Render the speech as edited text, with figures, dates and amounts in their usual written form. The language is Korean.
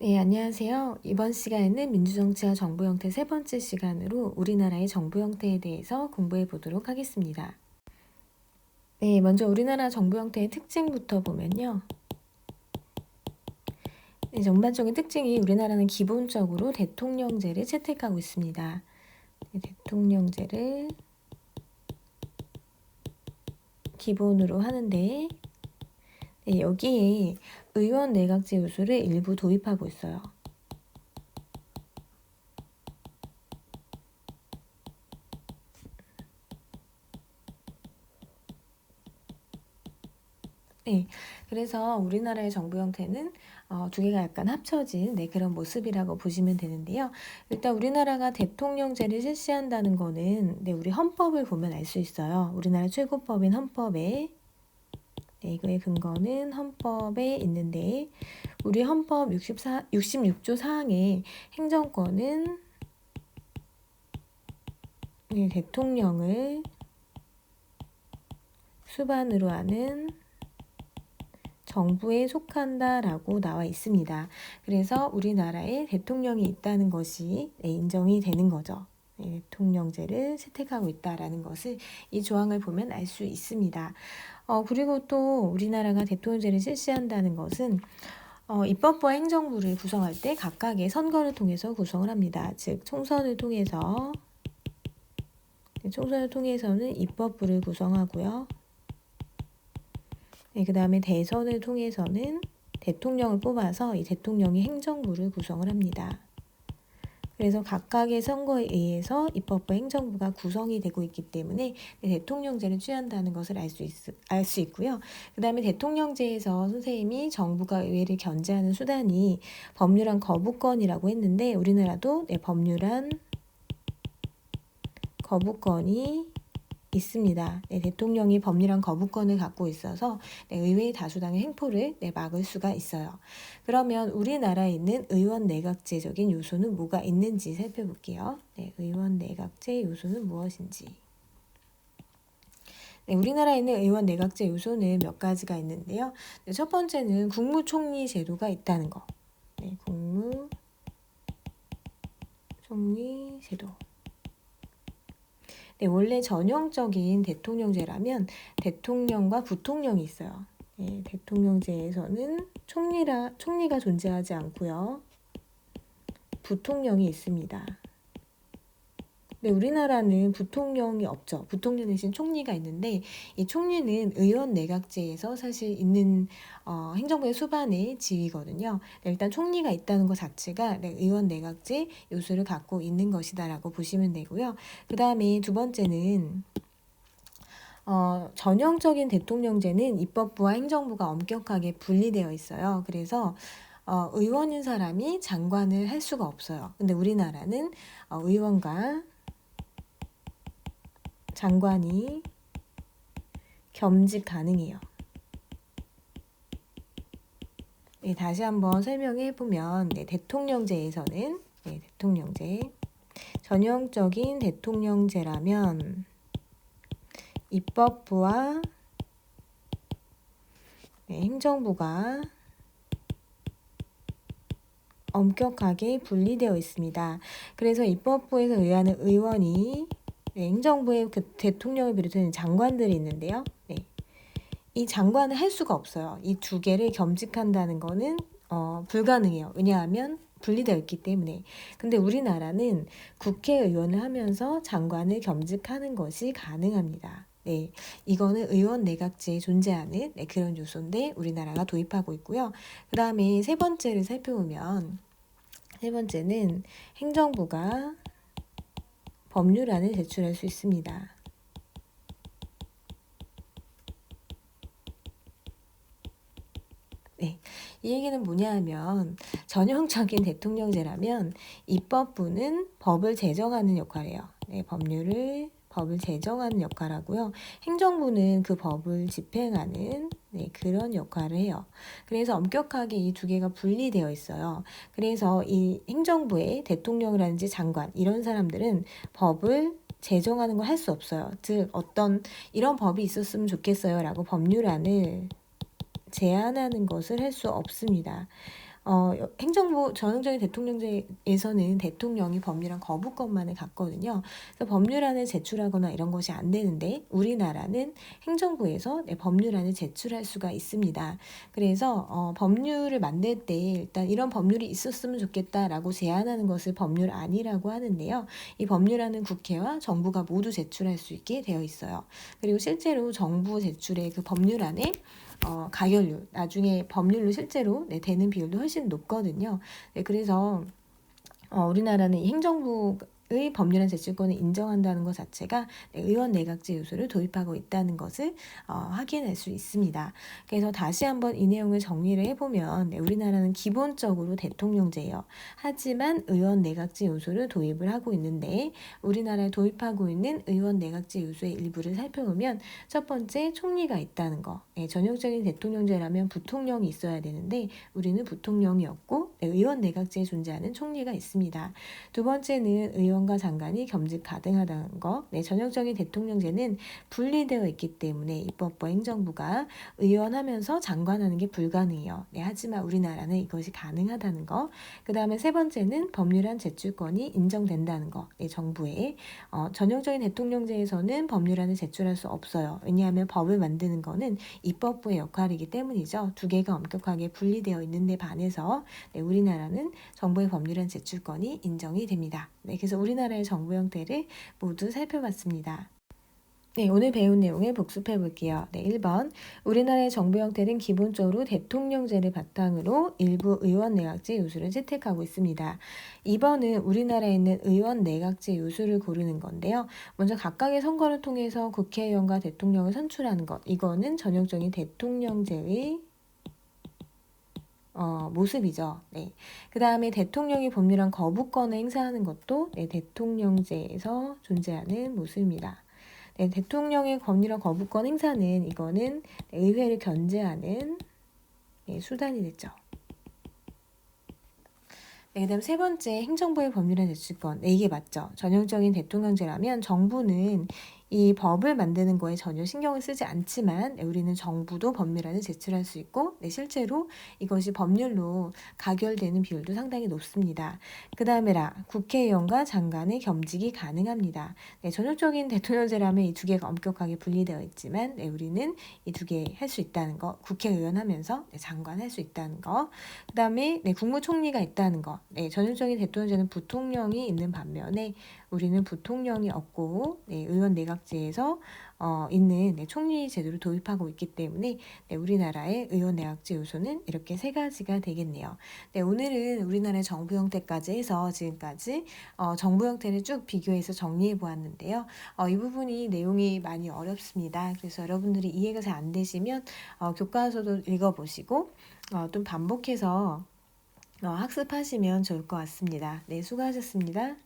네, 안녕하세요. 이번 시간에는 민주정치와 정부 형태 세 번째 시간으로 우리나라의 정부 형태에 대해서 공부해 보도록 하겠습니다. 네, 먼저 우리나라 정부 형태의 특징부터 보면요. 네, 전반적인 특징이 우리나라는 기본적으로 대통령제를 채택하고 있습니다. 네, 대통령제를 기본으로 하는데 네, 여기에 의원 내각제 요소를 일부 도입하고 있어요. 네, 그래서 우리나라의 정부 형태는 두 개가 약간 합쳐진 그런 모습이라고 보시면 되는데요. 일단 우리나라가 대통령제를 실시한다는 거는 우리 헌법을 보면 알 수 있어요. 우리나라 최고법인 헌법에 이거의 근거는 헌법에 있는데 우리 헌법 66조 4항에 행정권은 대통령을 수반으로 하는 정부에 속한다라고 나와 있습니다. 그래서 우리나라에 대통령이 있다는 것이 인정이 되는 거죠. 대통령제를 채택하고 있다라는 것을 이 조항을 보면 알 수 있습니다. 그리고 또 우리나라가 대통령제를 실시한다는 것은 입법부와 행정부를 구성할 때 각각의 선거를 통해서 구성을 합니다. 즉 총선을 통해서는 입법부를 구성하고요. 그 다음에 대선을 통해서는 대통령을 뽑아서 이 대통령이 행정부를 구성을 합니다. 그래서 각각의 선거에 의해서 입법부 행정부가 구성이 되고 있기 때문에 대통령제를 취한다는 것을 알 수 있고요. 그 다음에 대통령제에서 선생님이 정부가 의회를 견제하는 수단이 법률안 거부권이라고 했는데 우리나라도 법률안 거부권이 있습니다. 대통령이 법률안 거부권을 갖고 있어서 의회의 다수당의 횡포를 막을 수가 있어요. 그러면 우리나라에 있는 의원 내각제적인 요소는 뭐가 있는지 살펴볼게요. 의원 내각제 요소는 무엇인지. 우리나라에 있는 의원 내각제 요소는 몇 가지가 있는데요. 첫 번째는 국무총리 제도가 있다는 거. 국무총리 제도. 원래 전형적인 대통령제라면 대통령과 부통령이 있어요. 대통령제에서는 총리가 존재하지 않고요. 부통령이 있습니다. 우리나라는 부통령이 없죠. 부통령 대신 총리가 있는데 이 총리는 의원 내각제에서 사실 있는 행정부의 수반의 지위거든요. 일단 총리가 있다는 것 자체가 의원 내각제 요소를 갖고 있는 것이다라고 보시면 되고요. 그 다음에 두 번째는 전형적인 대통령제는 입법부와 행정부가 엄격하게 분리되어 있어요. 그래서 의원인 사람이 장관을 할 수가 없어요. 근데 우리나라는 의원과 장관이 겸직 가능해요. 다시 한번 설명해 보면 대통령제에서는 전형적인 대통령제라면 입법부와 행정부가 엄격하게 분리되어 있습니다. 그래서 입법부에서 의하는 의원이 행정부의 대통령을 비롯한 장관들이 있는데요. 이 장관을 할 수가 없어요. 이 두 개를 겸직한다는 거는 불가능해요. 왜냐하면 분리되어 있기 때문에. 근데 우리나라는 국회의원을 하면서 장관을 겸직하는 것이 가능합니다. 이거는 의원 내각제에 존재하는 그런 요소인데 우리나라가 도입하고 있고요. 그 다음에 세 번째를 살펴보면 세 번째는 행정부가 법률안을 제출할 수 있습니다. 이 얘기는 뭐냐 하면 전형적인 대통령제라면 입법부는 법을 제정하는 역할을 해요. 법을 제정하는 역할을 하고요. 행정부는 그 법을 집행하는 그런 역할을 해요. 그래서 엄격하게 이 두 개가 분리되어 있어요. 그래서 이 행정부의 대통령이라든지 장관 이런 사람들은 법을 제정하는 걸 할 수 없어요. 즉 어떤 이런 법이 있었으면 좋겠어요 라고 법률안을 제안하는 것을 할 수 없습니다. 행정부 전형적인 대통령제에서는 대통령이 법률안 거부권만을 갖거든요. 그래서 법률안을 제출하거나 이런 것이 안 되는데 우리나라는 행정부에서 법률안을 제출할 수가 있습니다. 그래서 법률을 만들 때 일단 이런 법률이 있었으면 좋겠다라고 제안하는 것을 법률안이라고 하는데요. 이 법률안은 국회와 정부가 모두 제출할 수 있게 되어 있어요. 그리고 실제로 정부 제출의 그 법률안에 가결률, 나중에 법률로 실제로 되는 비율도 훨씬 높거든요. 그래서 우리나라는 이 행정부의 법률안 제출권을 인정한다는 것 자체가 의원 내각제 요소를 도입하고 있다는 것을 확인할 수 있습니다. 그래서 다시 한번 이 내용을 정리를 해보면 우리나라는 기본적으로 대통령제예요. 하지만 의원 내각제 요소를 도입을 하고 있는데 우리나라에 도입하고 있는 의원 내각제 요소의 일부를 살펴보면 첫 번째 총리가 있다는 거. 전형적인 대통령제라면 부통령이 있어야 되는데 우리는 부통령이 없고 의원 내각제에 존재하는 총리가 있습니다. 두 번째는 의원과 장관이 겸직 가능하다는 거. 전형적인 대통령제는 분리되어 있기 때문에 입법부 행정부가 의원하면서 장관하는 게 불가능해요. 하지만 우리나라는 이것이 가능하다는 거. 그 다음에 세 번째는 법률안 제출권이 인정된다는 거. 정부에. 전형적인 대통령제에서는 법률안을 제출할 수 없어요. 왜냐하면 법을 만드는 거는 입법부의 역할이기 때문이죠. 두 개가 엄격하게 분리되어 있는데 반해서 우리나라는 정부의 법률안 제출권이 인정이 됩니다. 그래서 우리나라의 정부 형태를 모두 살펴봤습니다. 오늘 배운 내용을 복습해 볼게요. 1번. 우리나라의 정부 형태는 기본적으로 대통령제를 바탕으로 일부 의원 내각제 요소를 채택하고 있습니다. 2번은 우리나라에 있는 의원 내각제 요소를 고르는 건데요. 먼저 각각의 선거를 통해서 국회의원과 대통령을 선출하는 것. 이거는 전형적인 대통령제의 모습이죠. 그 다음에 대통령이 법률안 거부권을 행사하는 것도 대통령제에서 존재하는 모습입니다. 대통령의 법률안 거부권 행사는 이거는 의회를 견제하는 수단이 됐죠. 그 다음 세 번째 행정부의 법률안 제출권. 이게 맞죠. 전형적인 대통령제라면 정부는 이 법을 만드는 거에 전혀 신경을 쓰지 않지만 우리는 정부도 법률안을 제출할 수 있고 실제로 이것이 법률로 가결되는 비율도 상당히 높습니다. 그 다음에 국회의원과 장관의 겸직이 가능합니다. 전형적인 대통령제라면 이 두 개가 엄격하게 분리되어 있지만 우리는 이 두 개 할 수 있다는 거. 국회의원 하면서 장관 할 수 있다는 거. 그 다음에 국무총리가 있다는 거. 전형적인 대통령제는 부통령이 있는 반면에 우리는 부통령이 없고 의원 내각제에서 있는 총리 제도를 도입하고 있기 때문에 우리나라의 의원 내각제 요소는 이렇게 세 가지가 되겠네요. 오늘은 우리나라의 정부 형태까지 해서 지금까지 정부 형태를 쭉 비교해서 정리해 보았는데요. 이 부분이 내용이 많이 어렵습니다. 그래서 여러분들이 이해가 잘 안 되시면 교과서도 읽어보시고 좀 반복해서 학습하시면 좋을 것 같습니다. 수고하셨습니다.